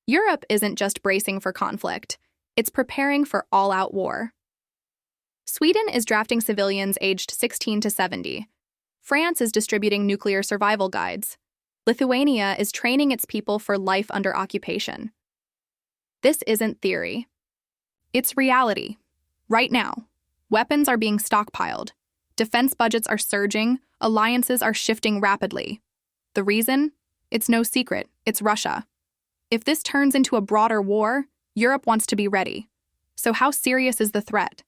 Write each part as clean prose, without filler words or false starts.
Europe isn't just bracing for conflict, it's preparing for all-out war. Sweden is drafting civilians aged 16 to 70. France is distributing nuclear survival guides. Lithuania is training its people for life under occupation. This isn't theory. It's reality. Right now, weapons are being stockpiled. Defense budgets are surging. Alliances are shifting rapidly. The reason? It's no secret. It's Russia. If this turns into a broader war, Europe wants to be ready. So how serious is the threat?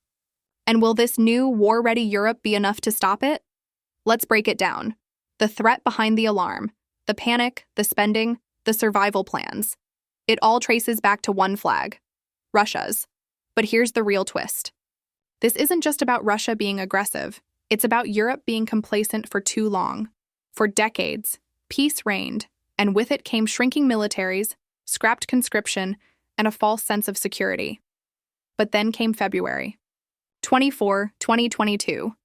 And will this new war-ready Europe be enough to stop it? Let's break it down. The threat behind the alarm, the panic, the spending, the survival plans. It all traces back to one flag, Russia's. But here's the real twist. This isn't just about Russia being aggressive. It's about Europe being complacent for too long. For decades, peace reigned, and with it came shrinking militaries, scrapped conscription, and a false sense of security. But then came February 24, 2022.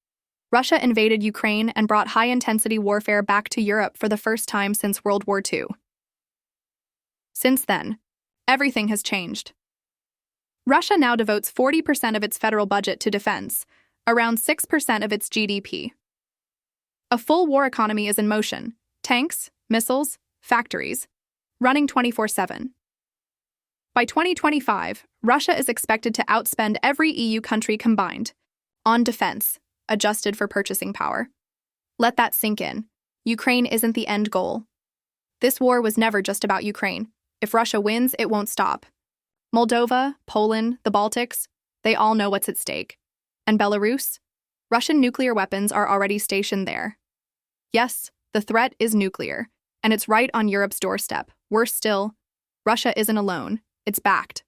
Russia invaded Ukraine and brought high-intensity warfare back to Europe for the first time since World War II. Since then, everything has changed. Russia now devotes 40% of its federal budget to defense, around 6% of its GDP. A full war economy is in motion: tanks, missiles, factories, running 24/7. By 2025, Russia is expected to outspend every EU country combined on defense, adjusted for purchasing power. Let that sink in. Ukraine isn't the end goal. This war was never just about Ukraine. If Russia wins, it won't stop. Moldova, Poland, the Baltics, they all know what's at stake. And Belarus? Russian nuclear weapons are already stationed there. Yes, the threat is nuclear, and it's right on Europe's doorstep. Worse still, Russia isn't alone. It's backed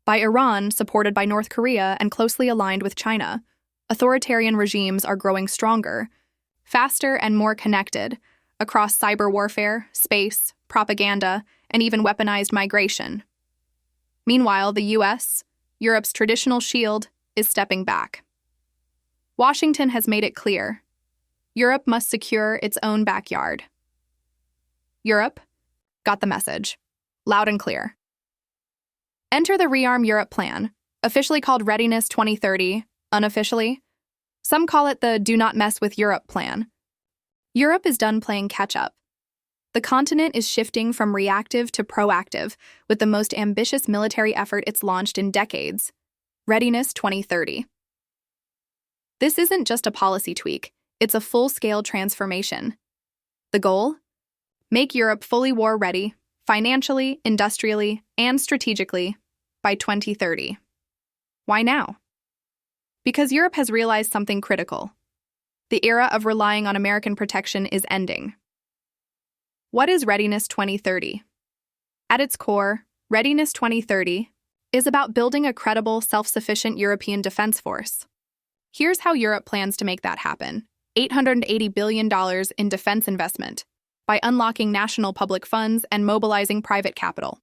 by Iran, supported by North Korea, and closely aligned with China. Authoritarian regimes are growing stronger, faster, and more connected across cyber warfare, space, propaganda, and even weaponized migration. Meanwhile, the US, Europe's traditional shield, is stepping back. Washington has made it clear: Europe must secure its own backyard. Europe got the message, loud and clear. Enter the Rearm Europe plan, officially called Readiness 2030, unofficially. Some call it the Do Not Mess with Europe plan. Europe is done playing catch-up. The continent is shifting from reactive to proactive with the most ambitious military effort it's launched in decades, Readiness 2030. This isn't just a policy tweak, it's a full-scale transformation. The goal? Make Europe fully war-ready, financially, industrially, and strategically, by 2030. Why now? Because Europe has realized something critical. The era of relying on American protection is ending. What is Readiness 2030? At its core, Readiness 2030 is about building a credible, self-sufficient European defense force. Here's how Europe plans to make that happen: $880 billion in defense investment, by unlocking national public funds and mobilizing private capital.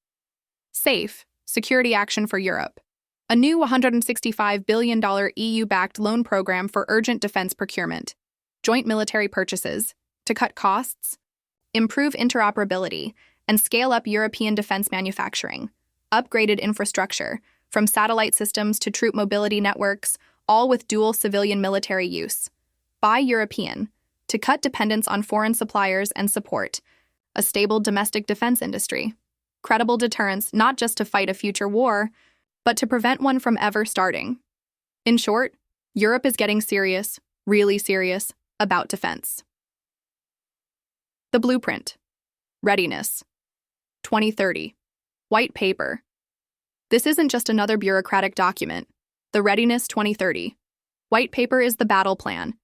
SAFE, Security Action for Europe, a new $165 billion EU-backed loan program for urgent defense procurement, joint military purchases, to cut costs, improve interoperability, and scale up European defense manufacturing, upgraded infrastructure, from satellite systems to troop mobility networks, all with dual civilian-military use. Buy European, to cut dependence on foreign suppliers and support a stable domestic defense industry. Credible deterrence, not just to fight a future war, but to prevent one from ever starting. In short, Europe is getting serious, really serious, about defense. The blueprint. Readiness 2030. White paper. This isn't just another bureaucratic document. The Readiness 2030 white paper is the battle plan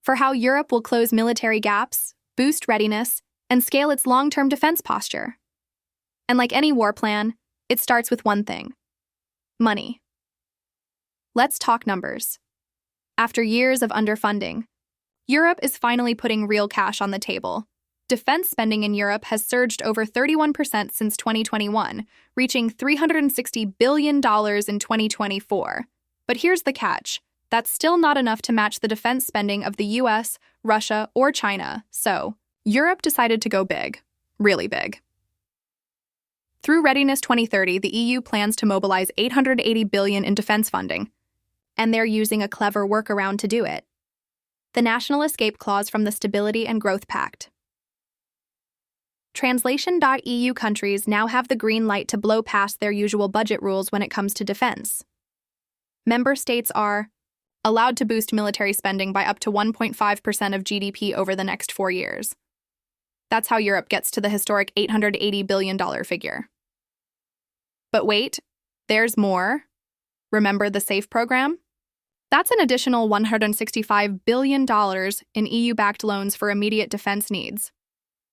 for how Europe will close military gaps, boost readiness, and scale its long-term defense posture. And like any war plan, it starts with one thing: money. Let's talk numbers. After years of underfunding, Europe is finally putting real cash on the table. Defense spending in Europe has surged over 31% since 2021, reaching $360 billion in 2024. But here's the catch: that's still not enough to match the defense spending of the US, Russia, or China, so Europe decided to go big, really big. Through Readiness 2030, the EU plans to mobilize $880 billion in defense funding, and they're using a clever workaround to do it: the National Escape Clause from the Stability and Growth Pact. Translation: EU countries now have the green light to blow past their usual budget rules when it comes to defense. Member states are allowed to boost military spending by up to 1.5% of GDP over the next 4 years. That's how Europe gets to the historic $880 billion figure. But wait, there's more. Remember the SAFE program? That's an additional $165 billion in EU-backed loans for immediate defense needs.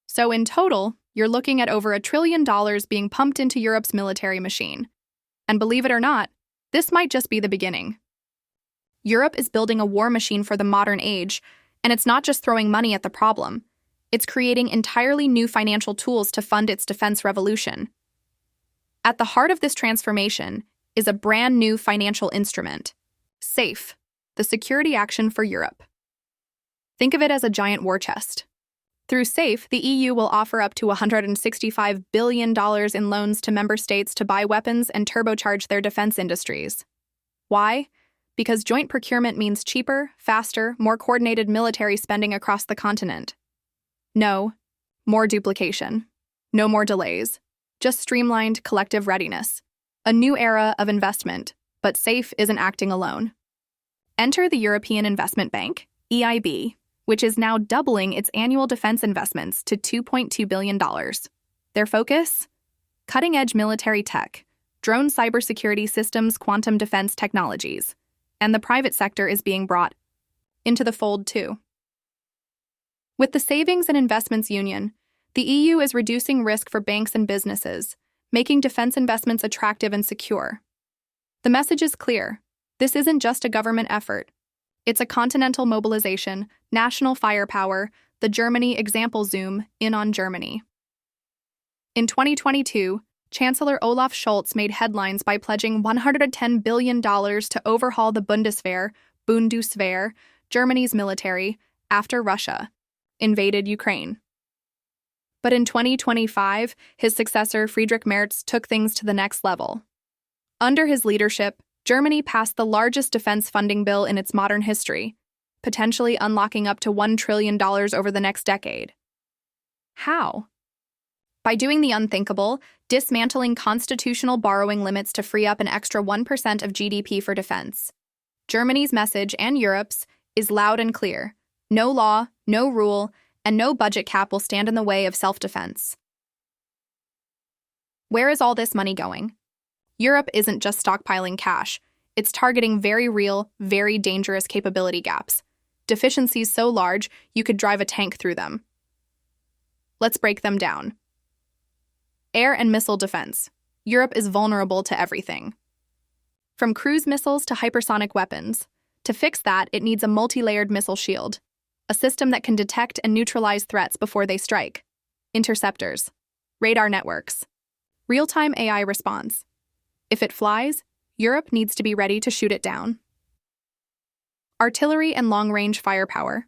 So in total, you're looking at over $1 trillion being pumped into Europe's military machine. And believe it or not, this might just be the beginning. Europe is building a war machine for the modern age, and it's not just throwing money at the problem. It's creating entirely new financial tools to fund its defense revolution. At the heart of this transformation is a brand new financial instrument: SAFE, the Security Action for Europe. Think of it as a giant war chest. Through SAFE, the EU will offer up to $165 billion in loans to member states to buy weapons and turbocharge their defense industries. Why? Because joint procurement means cheaper, faster, more coordinated military spending across the continent. No more duplication. No more delays. Just streamlined collective readiness. A new era of investment, but SAFE isn't acting alone. Enter the European Investment Bank, EIB, which is now doubling its annual defense investments to $2.2 billion. Their focus? Cutting-edge military tech, drone cybersecurity systems, quantum defense technologies. And the private sector is being brought into the fold too. With the Savings and Investments Union, the EU is reducing risk for banks and businesses, making defense investments attractive and secure. The message is clear. This isn't just a government effort. It's a continental mobilization, national firepower, the Germany example. Zoom in on Germany. In 2022, Chancellor Olaf Scholz made headlines by pledging $110 billion to overhaul the Bundeswehr, Germany's military, after Russia invaded Ukraine. But in 2025, his successor Friedrich Merz took things to the next level. Under his leadership, Germany passed the largest defense funding bill in its modern history, potentially unlocking up to $1 trillion over the next decade. How? By doing the unthinkable, dismantling constitutional borrowing limits to free up an extra 1% of GDP for defense. Germany's message, and Europe's, is loud and clear. No law, no rule, and no budget cap will stand in the way of self-defense. Where is all this money going? Europe isn't just stockpiling cash. It's targeting very real, very dangerous capability gaps. Deficiencies so large, you could drive a tank through them. Let's break them down. Air and missile defense. Europe is vulnerable to everything. From cruise missiles to hypersonic weapons. To fix that, it needs a multi-layered missile shield, a system that can detect and neutralize threats before they strike. Interceptors. Radar networks. Real-time AI response. If it flies, Europe needs to be ready to shoot it down. Artillery and long-range firepower.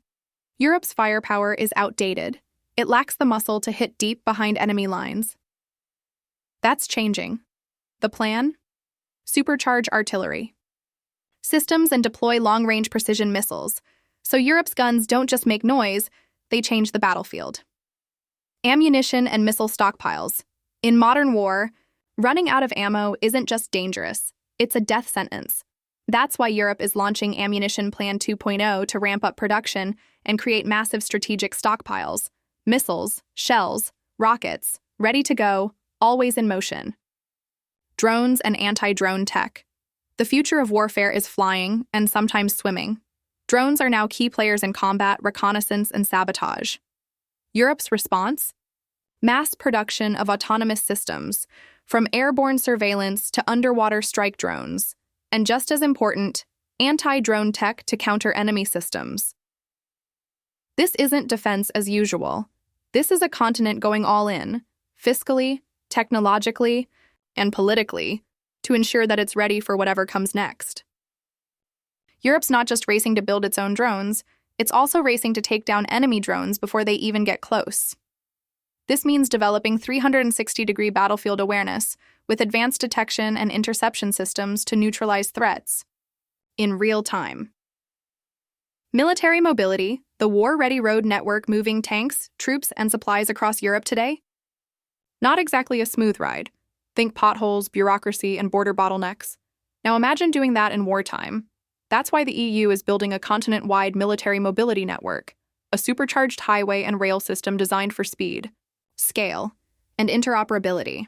Europe's firepower is outdated. It lacks the muscle to hit deep behind enemy lines. That's changing. The plan? Supercharge artillery systems and deploy long-range precision missiles, so Europe's guns don't just make noise, they change the battlefield. Ammunition and missile stockpiles. In modern war, running out of ammo isn't just dangerous, it's a death sentence. That's why Europe is launching Ammunition Plan 2.0 to ramp up production and create massive strategic stockpiles. Missiles, shells, rockets, ready to go, always in motion. Drones and anti-drone tech. The future of warfare is flying and sometimes swimming. Drones are now key players in combat, reconnaissance, and sabotage. Europe's response? Mass production of autonomous systems, from airborne surveillance to underwater strike drones, and just as important, anti-drone tech to counter enemy systems. This isn't defense as usual. This is a continent going all in, fiscally, technologically, and politically, to ensure that it's ready for whatever comes next. Europe's not just racing to build its own drones, it's also racing to take down enemy drones before they even get close. This means developing 360-degree battlefield awareness with advanced detection and interception systems to neutralize threats in real time. Military mobility, the war-ready road network moving tanks, troops, and supplies across Europe today? Not exactly a smooth ride. Think potholes, bureaucracy, and border bottlenecks. Now imagine doing that in wartime. That's why the EU is building a continent-wide military mobility network, a supercharged highway and rail system designed for speed, scale, and interoperability.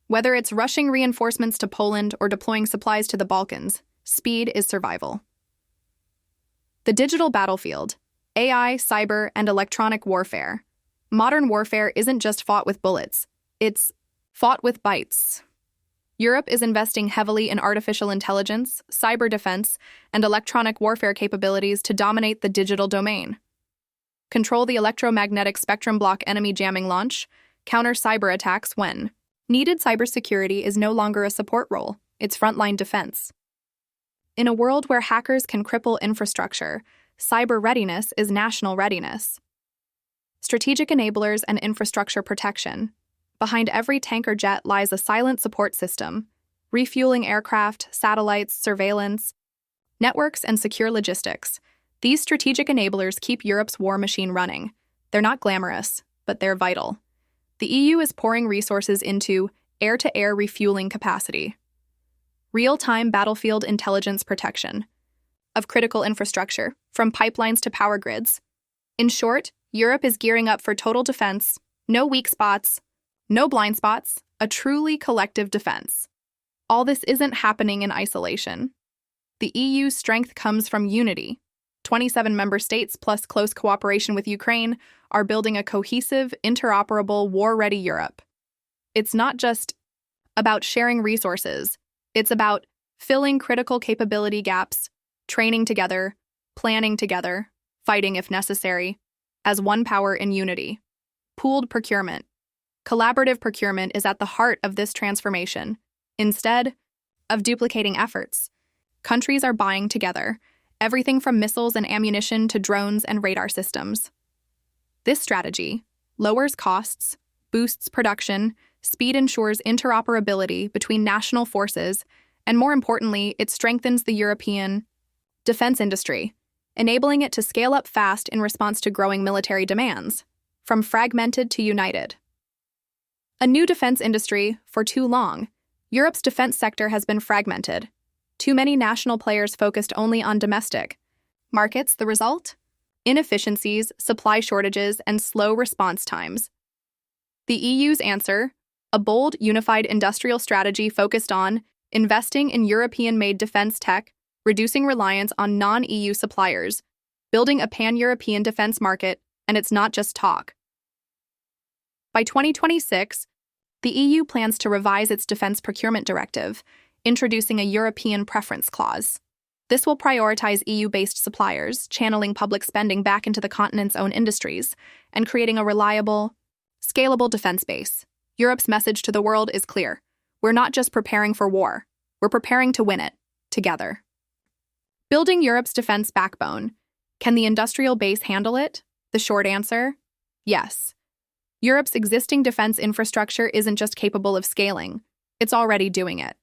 Whether it's rushing reinforcements to Poland or deploying supplies to the Balkans, speed is survival. The digital battlefield, AI, cyber, and electronic warfare. Modern warfare isn't just fought with bullets, it's fought with bytes. Europe is investing heavily in artificial intelligence, cyber defense, and electronic warfare capabilities to dominate the digital domain. Control the electromagnetic spectrum, block enemy jamming launch, counter cyber attacks when needed. Cybersecurity is no longer a support role, it's frontline defense. In a world where hackers can cripple infrastructure, cyber readiness is national readiness. Strategic enablers and infrastructure protection. Behind every tank or jet lies a silent support system, refueling aircraft, satellites, surveillance, networks, and secure logistics. These strategic enablers keep Europe's war machine running. They're not glamorous, but they're vital. The EU is pouring resources into air-to-air refueling capacity, real-time battlefield intelligence protection of critical infrastructure, from pipelines to power grids. In short, Europe is gearing up for total defense, no weak spots, no blind spots, a truly collective defense. All this isn't happening in isolation. The EU's strength comes from unity. 27 member states plus close cooperation with Ukraine are building a cohesive, interoperable, war-ready Europe. It's not just about sharing resources. It's about filling critical capability gaps, training together, planning together, fighting if necessary, as one power in unity. Pooled procurement. Collaborative procurement is at the heart of this transformation. Instead of duplicating efforts, countries are buying together, everything from missiles and ammunition to drones and radar systems. This strategy lowers costs, boosts production, speed ensures interoperability between national forces, and more importantly, it strengthens the European defense industry, enabling it to scale up fast in response to growing military demands, from fragmented to united. A new defense industry. For too long, Europe's defense sector has been fragmented. Too many national players focused only on domestic markets. The result? Inefficiencies, supply shortages, and slow response times. The EU's answer? A bold, unified industrial strategy focused on investing in European-made defense tech, reducing reliance on non-EU suppliers, building a pan-European defense market, and it's not just talk. By 2026, the EU plans to revise its defense procurement directive, introducing a European preference clause. This will prioritize EU-based suppliers, channeling public spending back into the continent's own industries, and creating a reliable, scalable defense base. Europe's message to the world is clear. We're not just preparing for war, we're preparing to win it, together. Building Europe's defense backbone. Can the industrial base handle it? The short answer? Yes. Europe's existing defense infrastructure isn't just capable of scaling, it's already doing it.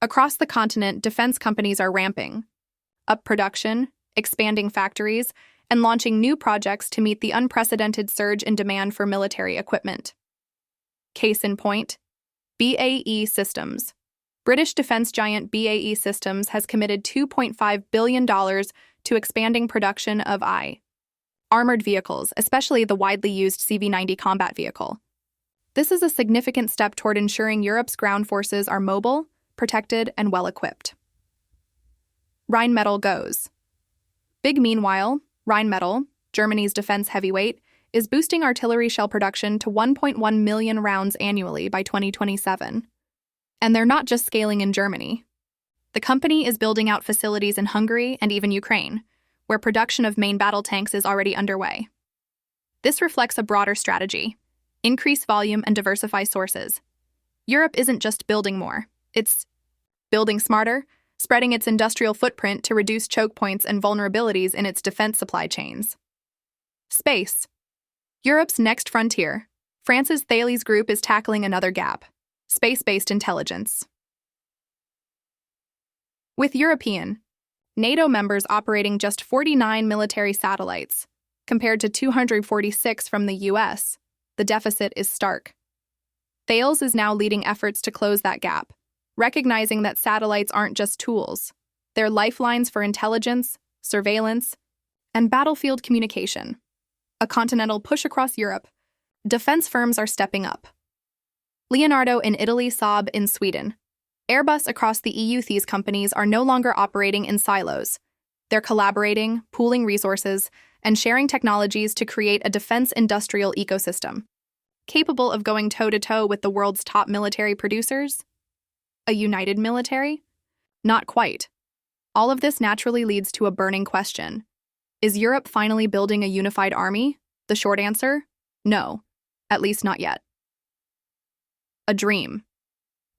Across the continent, defense companies are ramping up production, expanding factories, and launching new projects to meet the unprecedented surge in demand for military equipment. Case in point, BAE Systems. British defense giant BAE Systems has committed $2.5 billion to expanding production of armored vehicles, especially the widely used CV-90 combat vehicle. This is a significant step toward ensuring Europe's ground forces are mobile, protected, and well-equipped. Rheinmetall goes big. Meanwhile, Rheinmetall, Germany's defense heavyweight, is boosting artillery shell production to 1.1 million rounds annually by 2027. And they're not just scaling in Germany. The company is building out facilities in Hungary and even Ukraine, where production of main battle tanks is already underway. This reflects a broader strategy: increase volume and diversify sources. Europe isn't just building more, it's building smarter, spreading its industrial footprint to reduce choke points and vulnerabilities in its defense supply chains. Space. Europe's next frontier. France's Thales group is tackling another gap: space-based intelligence. With European, NATO members operating just 49 military satellites, compared to 246 from the US, the deficit is stark. Thales is now leading efforts to close that gap, recognizing that satellites aren't just tools. They're lifelines for intelligence, surveillance, and battlefield communication. A continental push across Europe. Defense firms are stepping up. Leonardo in Italy, Saab in Sweden. Airbus across the EU. These companies are no longer operating in silos. They're collaborating, pooling resources, and sharing technologies to create a defense industrial ecosystem, capable of going toe-to-toe with the world's top military producers? A united military? Not quite. All of this naturally leads to a burning question. Is Europe finally building a unified army? The short answer? No, at least not yet. A dream.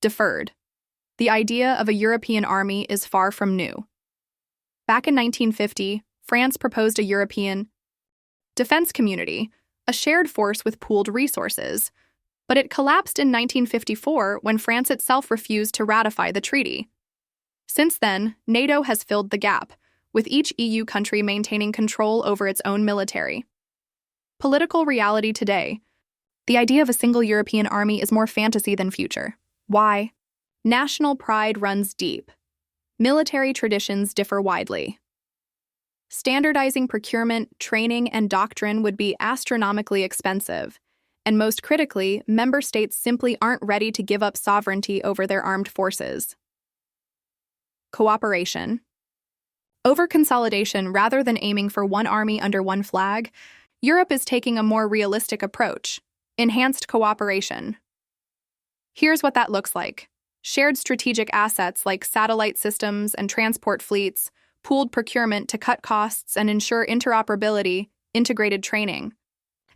Deferred. The idea of a European army is far from new. Back in 1950, France proposed a European defense community, a shared force with pooled resources, but it collapsed in 1954 when France itself refused to ratify the treaty. Since then, NATO has filled the gap, with each EU country maintaining control over its own military. Political reality today. The idea of a single European army is more fantasy than future. Why? National pride runs deep. Military traditions differ widely. Standardizing procurement, training, and doctrine would be astronomically expensive, and most critically, member states simply aren't ready to give up sovereignty over their armed forces. Cooperation. Over consolidation rather than aiming for one army under one flag, Europe is taking a more realistic approach: enhanced cooperation. Here's what that looks like: shared strategic assets like satellite systems and transport fleets, pooled procurement to cut costs and ensure interoperability, integrated training,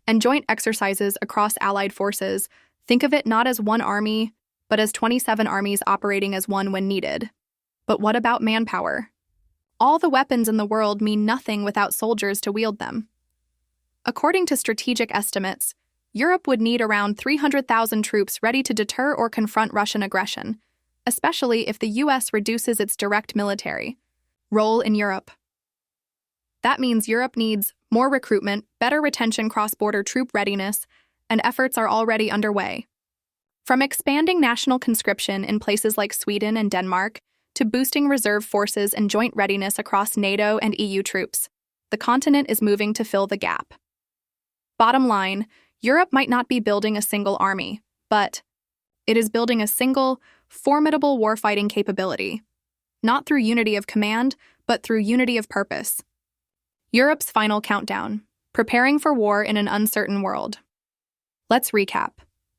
and joint exercises across allied forces. Think of it not as one army, but as 27 armies operating as one when needed. But what about manpower? All the weapons in the world mean nothing without soldiers to wield them. According to strategic estimates, Europe would need around 300,000 troops ready to deter or confront Russian aggression, especially if the US reduces its direct military role in Europe. That means Europe needs more recruitment, better retention, cross-border troop readiness, and efforts are already underway. From expanding national conscription in places like Sweden and Denmark to boosting reserve forces and joint readiness across NATO and EU troops, the continent is moving to fill the gap. Bottom line, Europe might not be building a single army, but it is building a single, formidable warfighting capability. Not through unity of command, but through unity of purpose. Europe's final countdown: preparing for war in an uncertain world. Let's recap.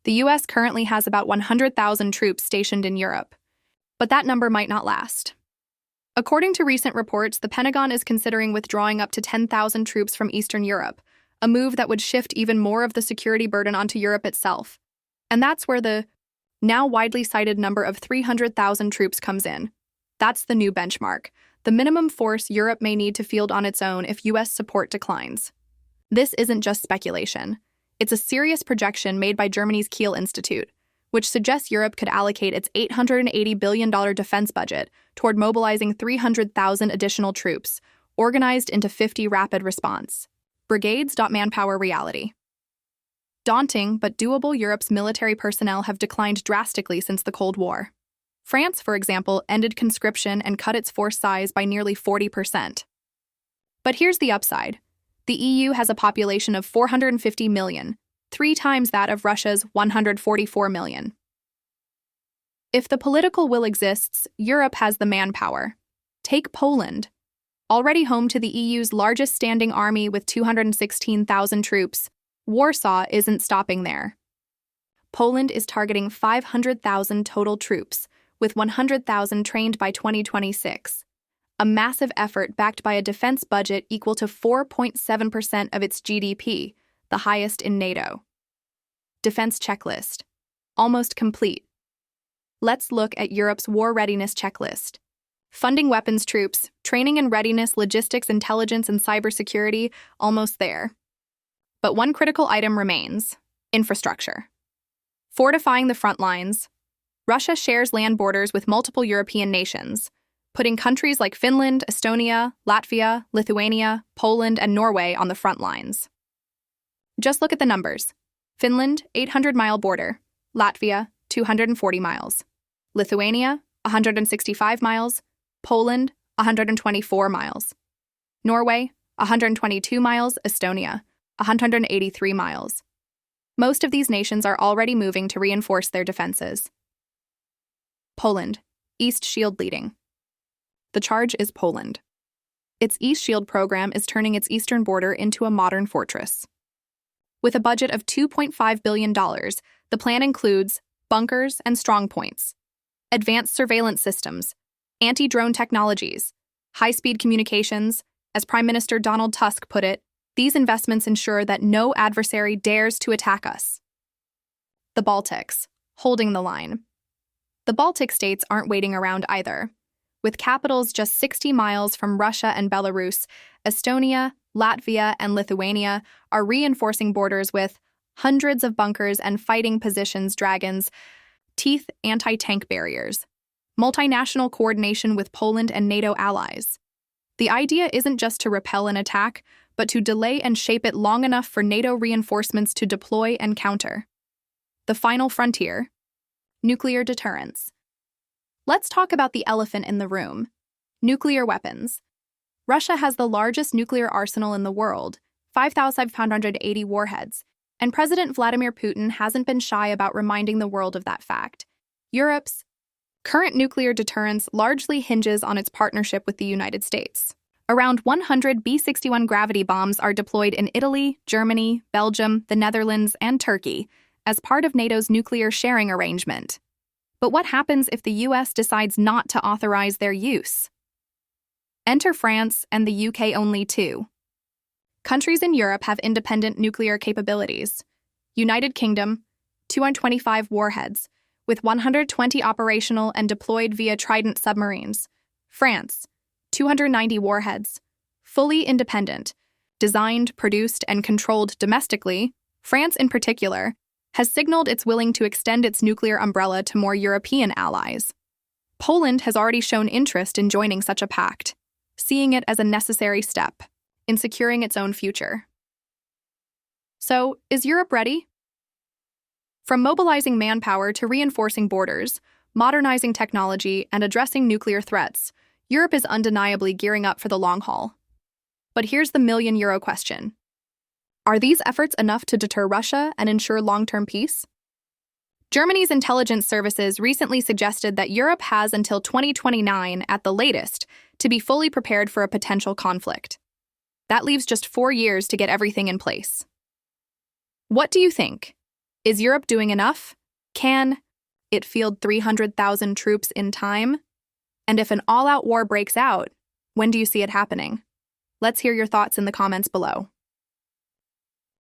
The US currently has about 100,000 troops stationed in Europe, but that number might not last. According to recent reports, the Pentagon is considering withdrawing up to 10,000 troops from Eastern Europe, a move that would shift even more of the security burden onto Europe itself. And that's where the now widely cited number of 300,000 troops comes in. That's the new benchmark, the minimum force Europe may need to field on its own if US support declines. This isn't just speculation. It's a serious projection made by Germany's Kiel Institute, which suggests Europe could allocate its $880 billion defense budget toward mobilizing 300,000 additional troops, organized into 50 rapid response brigades. Manpower reality. Daunting but doable. Europe's military personnel have declined drastically since the Cold War. France, for example, ended conscription and cut its force size by nearly 40%. But here's the upside. The EU has a population of 450 million, 3 times that of Russia's 144 million. If the political will exists, Europe has the manpower. Take Poland. Already home to the EU's largest standing army with 216,000 troops, Warsaw isn't stopping there. Poland is targeting 500,000 total troops, with 100,000 trained by 2026, a massive effort backed by a defense budget equal to 4.7% of its GDP, the highest in NATO. Defense checklist. Almost complete. Let's look at Europe's war readiness checklist. Funding weapons troops, training and readiness, logistics, intelligence, and cybersecurity, almost there. But one critical item remains: Infrastructure. Fortifying the front lines. Russia shares land borders with multiple European nations, putting countries like Finland, Estonia, Latvia, Lithuania, Poland, and Norway on the front lines. Just look at the numbers. Finland, 800-mile border. Latvia, 240 miles. Lithuania, 165 miles. Poland, 124 miles. Norway, 122 miles. Estonia, 183 miles. Most of these nations are already moving to reinforce their defenses. Poland, East Shield leading. The charge is Poland. Its East Shield program is turning its eastern border into a modern fortress. With a budget of $2.5 billion, the plan includes bunkers and strongpoints, advanced surveillance systems, anti-drone technologies, high-speed communications. As Prime Minister Donald Tusk put it, these investments ensure that no adversary dares to attack us. The Baltics, holding the line. The Baltic states aren't waiting around either. With capitals just 60 miles from Russia and Belarus, Estonia, Latvia, and Lithuania are reinforcing borders with hundreds of bunkers and fighting positions, dragons, teeth, anti-tank barriers, multinational coordination with Poland and NATO allies. The idea isn't just to repel an attack, but to delay and shape it long enough for NATO reinforcements to deploy and counter. The final frontier. Nuclear deterrence. Let's talk about the elephant in the room. Nuclear weapons. Russia has the largest nuclear arsenal in the world, 5,580 warheads, and President Vladimir Putin hasn't been shy about reminding the world of that fact. Europe's current nuclear deterrence largely hinges on its partnership with the United States. Around 100 B-61 gravity bombs are deployed in Italy, Germany, Belgium, the Netherlands, and Turkey as part of NATO's nuclear sharing arrangement. But what happens if the US decides not to authorize their use? Enter France and the UK only too. Countries in Europe have independent nuclear capabilities. United Kingdom, 225 warheads, with 120 operational and deployed via Trident submarines. France, 290 warheads, fully independent, designed, produced, and controlled domestically. France, in particular, has signaled it's willing to extend its nuclear umbrella to more European allies. Poland has already shown interest in joining such a pact, seeing it as a necessary step in securing its own future. So, is Europe ready? From mobilizing manpower to reinforcing borders, modernizing technology, and addressing nuclear threats, Europe is undeniably gearing up for the long haul. But here's the million-euro question. Are these efforts enough to deter Russia and ensure long-term peace? Germany's intelligence services recently suggested that Europe has until 2029 at the latest to be fully prepared for a potential conflict. That leaves just 4 years to get everything in place. What do you think? Is Europe doing enough? Can it field 300,000 troops in time? And if an all-out war breaks out, when do you see it happening? Let's hear your thoughts in the comments below.